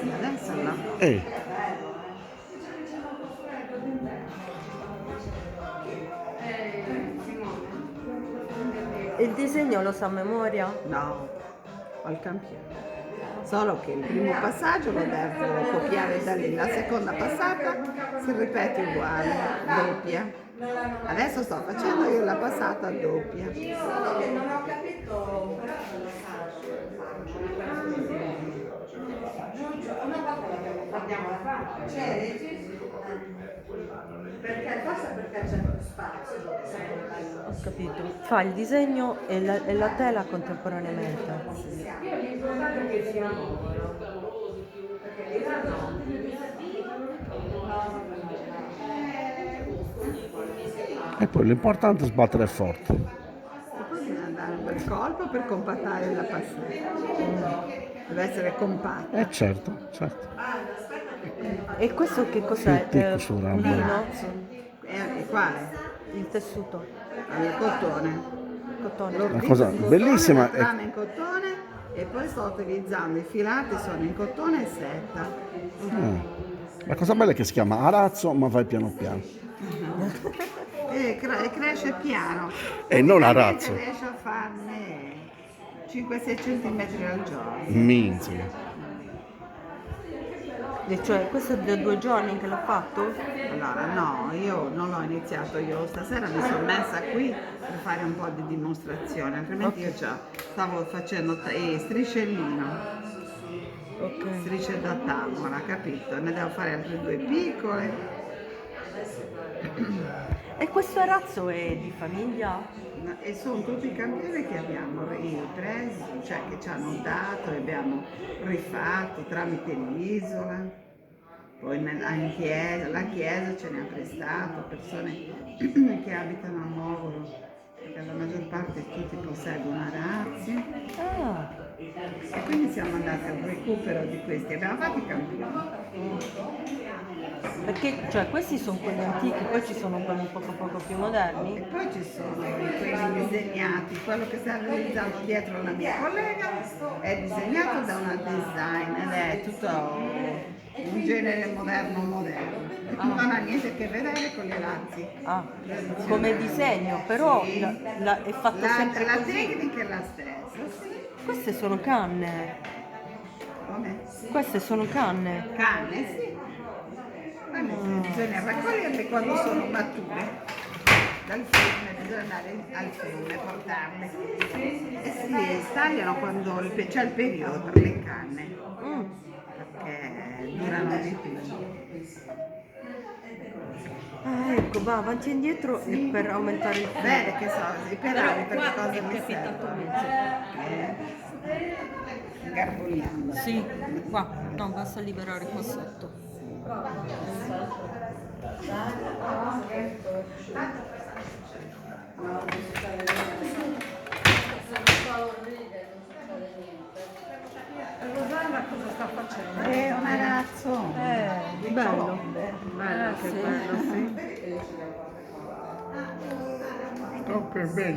Adesso no. Il disegno lo sa a memoria? No, ho il campione. Solo che il primo passaggio lo devo copiare da lì, la seconda passata si ripete uguale, doppia. Adesso sto facendo io la passata doppia. Solo che non ho capito una volta l'abbiamo fatta, perché forse perché c'è più spazio. Ho capito. Fa il disegno e la tela contemporaneamente. L'importante è che sia nuovo, perché E poi l'importante è sbattere forte. E poi bisogna dare un bel colpo per compattare la passata. Deve essere compatta. Certo, certo. E questo che cos'è? Cosura, Un bello. lino? E quale? Il tessuto? Il cotone. Cotone. L'ho Una visto cosa in cotone, bellissima la è- trama in cotone e poi sto utilizzando i filati, sono in cotone e setta. La cosa bella è che si chiama arazzo, ma vai piano piano. E cresce piano. E non Praticamente arazzo. riesce a farne 5-6 cm al giorno. Minchia. E cioè, questo è da 2 giorni che l'ha fatto? Allora, no, io non l'ho iniziato io, stasera mi sono messa qui per fare un po' di dimostrazione, altrimenti io stavo facendo striscellino, Ok. strisce da tavola, capito? Ne devo fare altre 2 piccole. E questo arazzo è di famiglia? E sono tutti i campioni che abbiamo presi, cioè che ci hanno dato e abbiamo rifatto tramite l'isola. Poi la chiesa ce ne ha prestato, persone che abitano a Mogolo, perché la maggior parte tutti posseggono arazzi. Ah, E quindi siamo andati al recupero di questi, abbiamo fatto i campioni. perché cioè, questi sono quelli antichi, poi ci sono quelli un poco più E moderni. poi ci sono quelli disegnati, quello che sta realizzando dietro la mia collega è disegnato da una design ed è tutto un genere moderno. Non ha niente a che vedere con i razzi. Ah, come disegno, però Sì. è fatto sempre La così. tecnica è la stessa, sì. Queste sono canne. Come? Queste sono canne. Canne, sì. Bisogna raccoglierle quando sono mature. Dal fiume, bisogna andare al fiume, portarle. E si tagliano quando c'è il periodo per le canne, perché durano di più. Ah, ecco, va avanti e indietro per aumentare il filo. Bene, che so, i perali per che cosa è mi capitato servono? Garbugliando. Sì, qua, no, basta liberare qua sotto. Rosanna cosa sta facendo? È un arazzo. Bello. Bello, che sì. bello, sì. Oh, che bello.